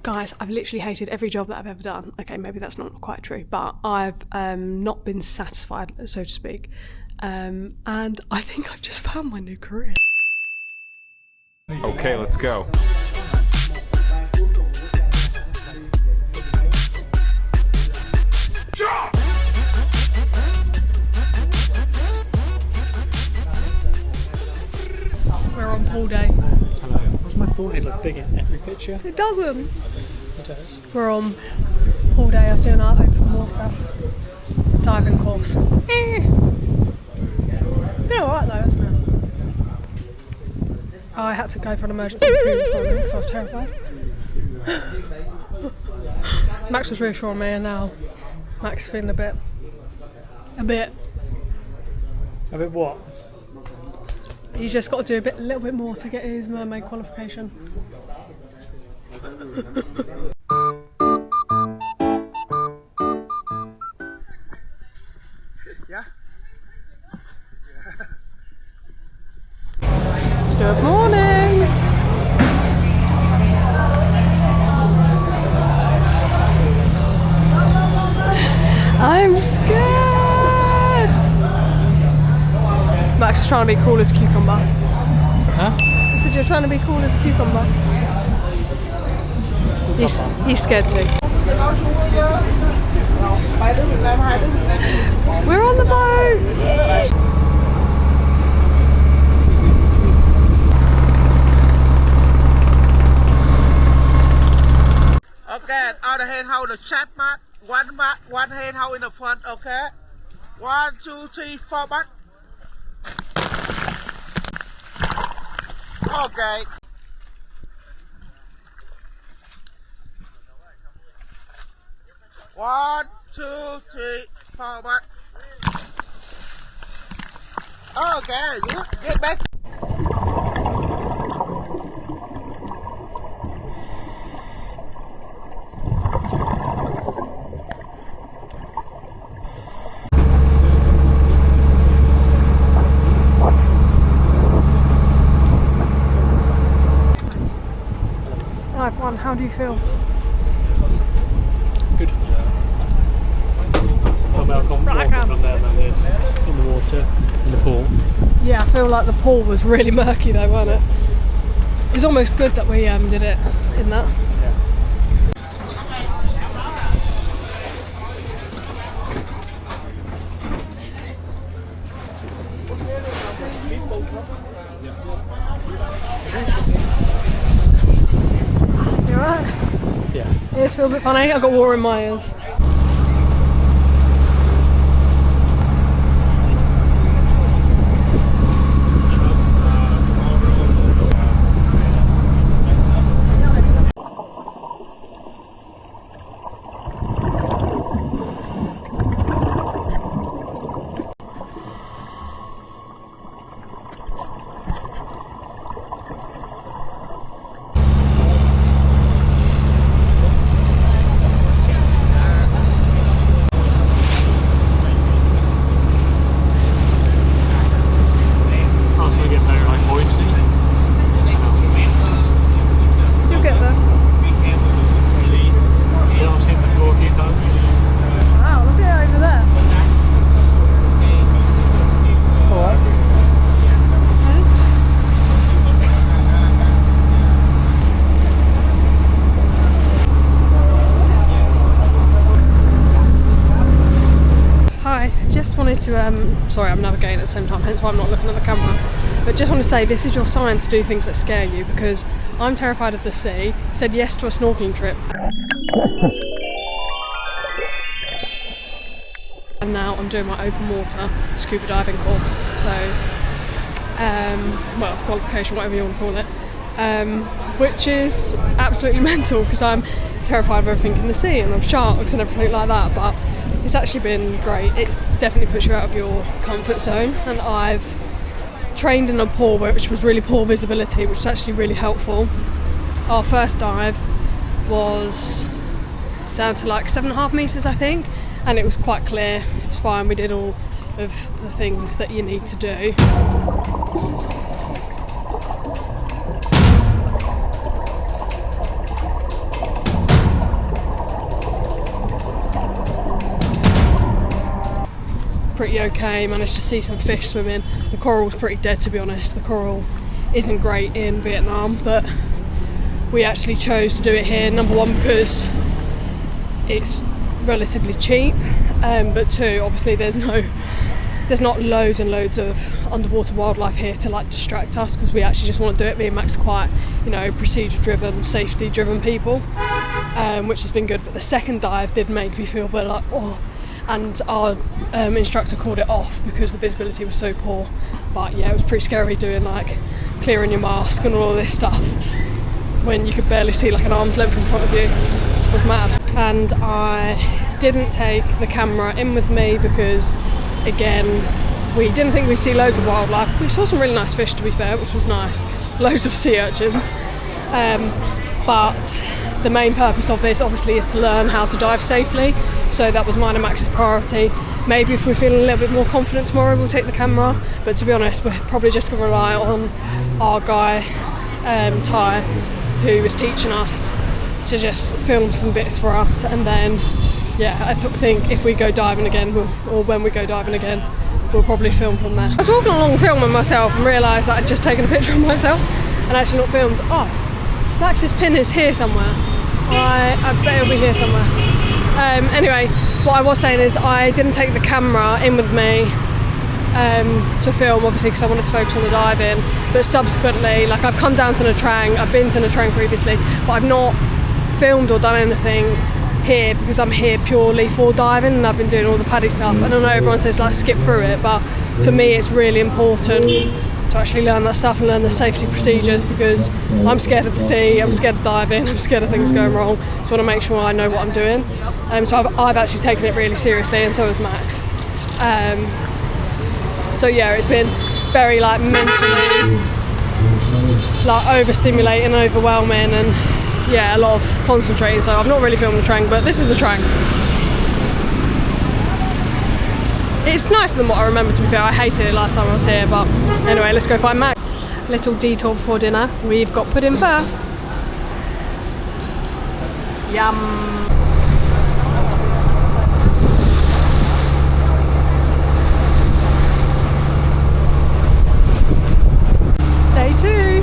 Guys, I've literally hated every job that I've ever done. Okay, maybe that's not quite true, but I've not been satisfied, so to speak. And I think I've just found my new career. Okay, let's go. We're on pool day. Hello. Why does my forehead look big in every picture? It doesn't. It does. We're on pool day of doing our open water diving course. Been alright though, hasn't it? I had to go for an emergency poo this morning because I was terrified. Max was reassuring me, and now Max is feeling a bit A bit what? He's just got to do a little bit more to get his mermaid qualification. Yeah. Good morning. I'm scared. Max is trying to be cool as a cucumber. Huh? I said you're trying to be cool as a cucumber. He's scared too. We're on the boat. Okay, other hand hold the chat mat. One hand hold in the front, okay? 1, 2, 3, 4 back. Okay. One, 2, 3, 4 back. Okay, you get back. I've won. How do you feel? Good. I'm more confident from there than I did in the water, in the pool. Yeah, I feel like the pool was really murky though, wasn't it? It was almost good that we did it in that. Yeah. You alright? Yeah. Ears feel a bit funny. I've got water in my ears. Wanted to sorry, I'm navigating at the same time, hence why I'm not looking at the camera, but just want to say this is your sign to do things that scare you, because I'm terrified of the sea. Said yes to a snorkeling trip and now I'm doing my open water scuba diving course, so well, qualification, whatever you want to call it, which is absolutely mental because I'm terrified of everything in the sea and of sharks and everything like that, but it's actually been great. It definitely puts you out of your comfort zone, and I've trained in a pool which was really poor visibility, which is actually really helpful. Our first dive was down to like 7.5 metres I think, and it was quite clear, it was fine, we did all of the things that you need to do. pretty okay, managed to see some fish swimming. The coral was pretty dead, to be honest. The coral isn't great in Vietnam, but we actually chose to do it here, number one because it's relatively cheap, but two, obviously there's not loads and loads of underwater wildlife here to like distract us, because we actually just want to do it. Me and Max are quite, you know, procedure driven, safety driven people, which has been good. But the second dive did make me feel a bit like, oh, and our instructor called it off because the visibility was so poor. But yeah, it was pretty scary doing like clearing your mask and all this stuff when you could barely see like an arm's length in front of you. It was mad. And I didn't take the camera in with me because, again, we didn't think we'd see loads of wildlife. We saw some really nice fish, to be fair, which was nice. Loads of sea urchins. But the main purpose of this obviously is to learn how to dive safely. So that was mine and Max's priority. Maybe if we're feeling a little bit more confident tomorrow, we'll take the camera. But to be honest, we're probably just going to rely on our guy, Ty, who is teaching us, to just film some bits for us. And then, yeah, I think if we go diving again, or when we go diving again, we'll probably film from there. I was walking along filming myself and realised that I'd just taken a picture of myself and actually not filmed. Oh, Max's pin is here somewhere. I bet it'll be here somewhere. Anyway, what I was saying is I didn't take the camera in with me to film, obviously, because I wanted to focus on the diving. But subsequently, like, I've come down to Nha Trang, I've been to Nha Trang previously, but I've not filmed or done anything here because I'm here purely for diving, and I've been doing all the PADI stuff. And I know everyone says like skip through it, but for me it's really important to actually learn that stuff and learn the safety procedures, because I'm scared of the sea, I'm scared of diving, I'm scared of things going wrong, so I want to make sure I know what I'm doing. So I've actually taken it really seriously, and so has Max. So yeah, it's been very like mentally like overstimulating, overwhelming, and yeah, a lot of concentrating. So I've not really filmed Nha Trang, but this is Nha Trang. It's nicer than what I remember, to be fair. I hated it last time I was here, but anyway, let's go find Max. Little detour before dinner. We've got pudding first. Yum. Day 2.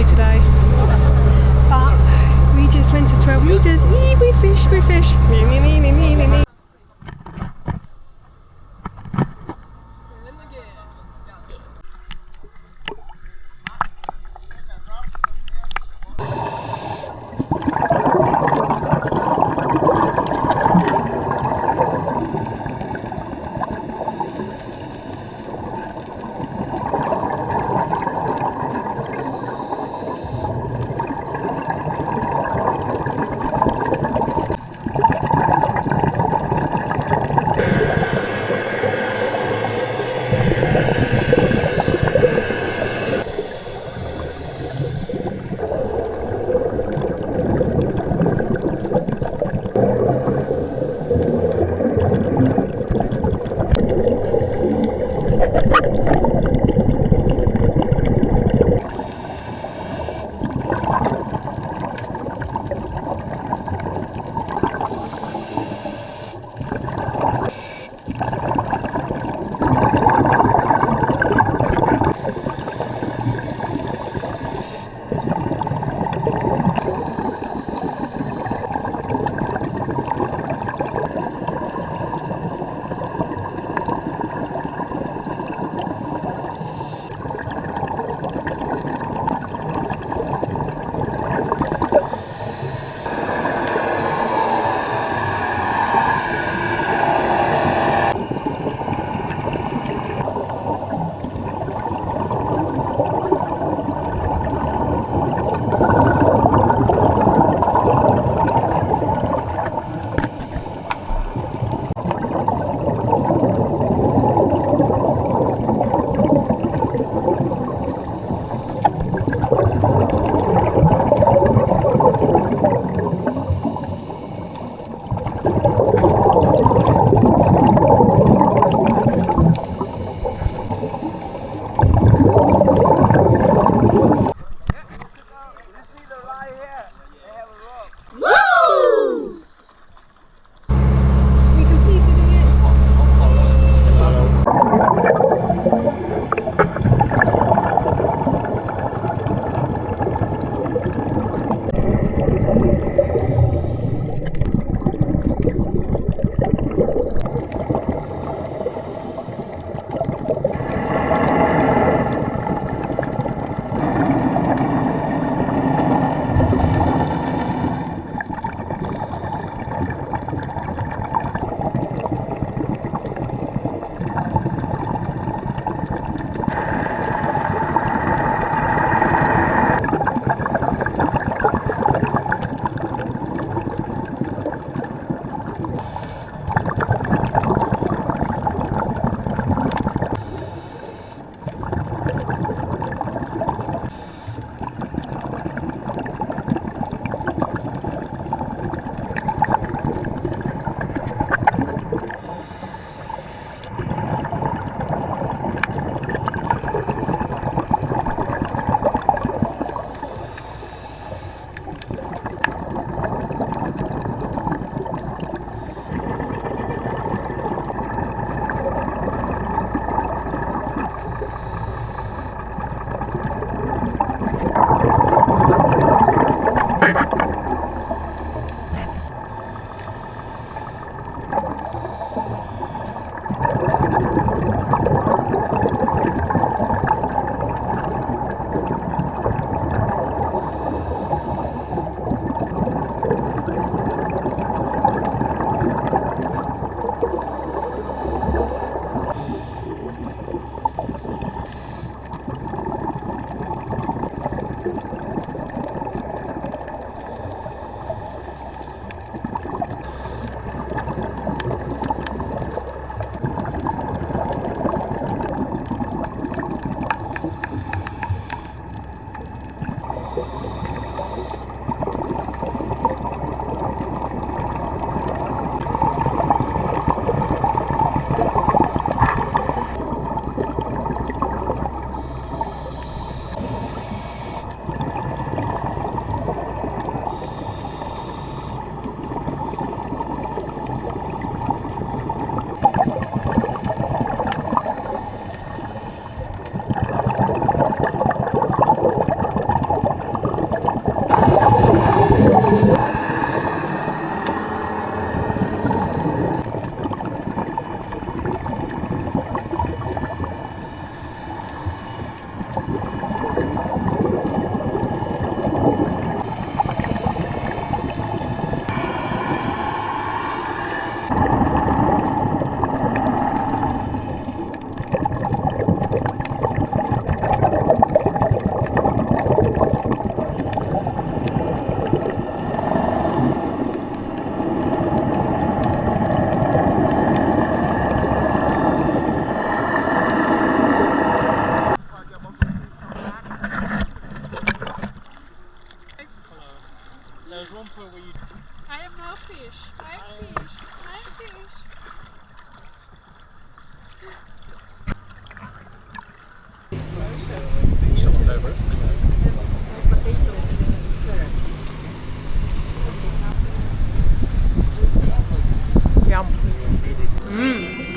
Today, but we just went to 12 metres. Eee, we fish.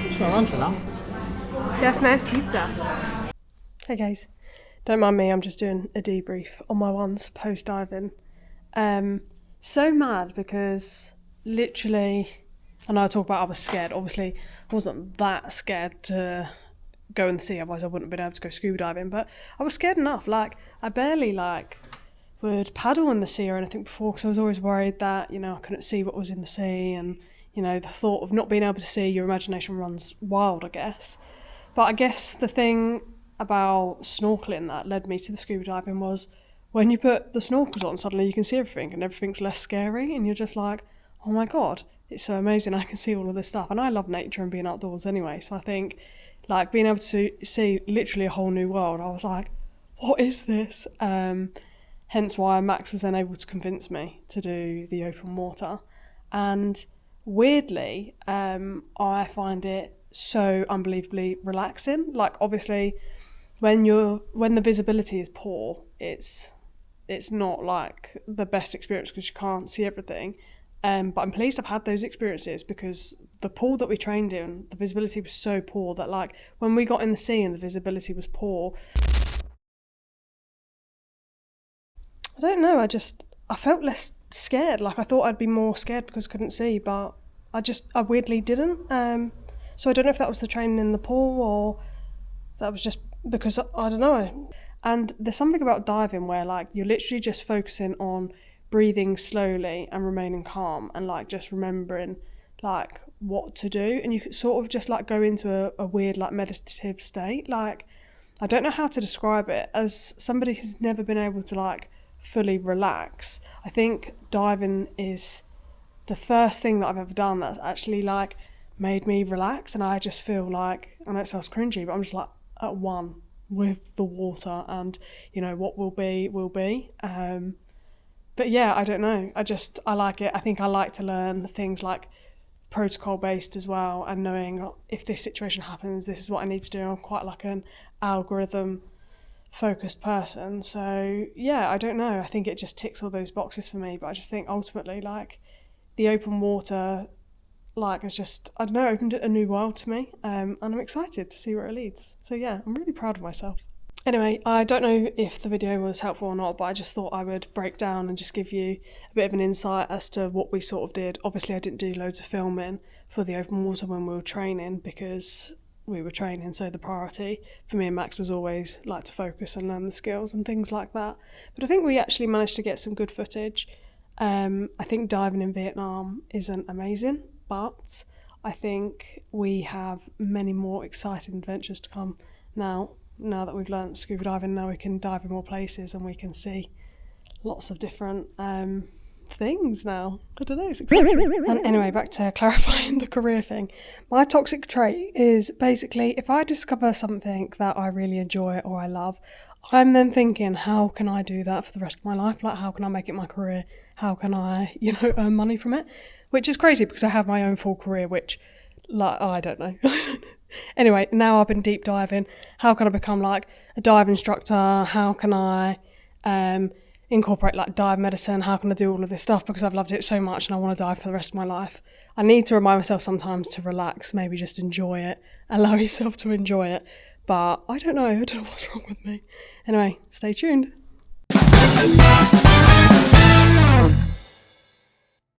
It's not lunch for that. That's nice pizza. Hey guys, don't mind me, I'm just doing a debrief on my ones post diving. So mad because literally, I know I talk about I was scared. Obviously, I wasn't that scared to go in the sea, otherwise I wouldn't have been able to go scuba diving, but I was scared enough. Like, I barely would paddle in the sea or anything before, because I was always worried that, you know, I couldn't see what was in the sea, and, you know, the thought of not being able to see, your imagination runs wild, I guess. But I guess the thing about snorkeling that led me to the scuba diving was when you put the snorkels on, suddenly you can see everything and everything's less scary, and you're just like, oh my god, it's so amazing, I can see all of this stuff. And I love nature and being outdoors anyway, so I think like being able to see literally a whole new world, I was like, what is this? Hence why Max was then able to convince me to do the open water. And weirdly, I find it so unbelievably relaxing. Like, obviously when the visibility is poor, it's not like the best experience because you can't see everything. But I'm pleased I've had those experiences, because the pool that we trained in, the visibility was so poor that, like, when we got in the sea and the visibility was poor, I don't know, I felt less scared. Like, I thought I'd be more scared because I couldn't see, but I weirdly didn't. So I don't know if that was the training in the pool or that was just because, I don't know. And there's something about diving where, like, you're literally just focusing on breathing slowly and remaining calm and, like, just remembering, like, what to do. And you could sort of just, like, go into a weird, like, meditative state. Like, I don't know how to describe it. As somebody who's never been able to, like, fully relax, I think diving is the first thing that I've ever done that's actually, like, made me relax. And I just feel like, I know it sounds cringy, but I'm just, like, at one with the water, and, you know, what will be will be. But yeah, I don't know, I like it. I think I like to learn things like protocol based as well, and knowing if this situation happens, this is what I need to do. I'm quite like an algorithm focused person, so yeah, I don't know, I think it just ticks all those boxes for me. But I just think ultimately, like, the open water, like, it's just, I don't know, opened a new world to me, and I'm excited to see where it leads. So yeah, I'm really proud of myself. Anyway, I don't know if the video was helpful or not, but I just thought I would break down and just give you a bit of an insight as to what we sort of did. Obviously, I didn't do loads of filming for the open water when we were training, because we were training, so the priority for me and Max was always, like, to focus and learn the skills and things like that. But I think we actually managed to get some good footage. I think diving in Vietnam isn't amazing, but I think we have many more exciting adventures to come now that we've learnt scuba diving. Now we can dive in more places and we can see lots of different things now. I don't know, it's exciting. And anyway, back to clarifying the career thing. My toxic trait is basically, if I discover something that I really enjoy or I love, I'm then thinking, how can I do that for the rest of my life? Like, how can I make it my career? How can I, you know, earn money from it? Which is crazy, because I have my own full career, which, like, I don't know. Anyway, now I've been deep diving. How can I become, like, a dive instructor? How can I incorporate, like, dive medicine? How can I do all of this stuff? Because I've loved it so much and I want to dive for the rest of my life. I need to remind myself sometimes to relax, maybe just enjoy it, allow yourself to enjoy it. But I don't know what's wrong with me. Anyway, stay tuned.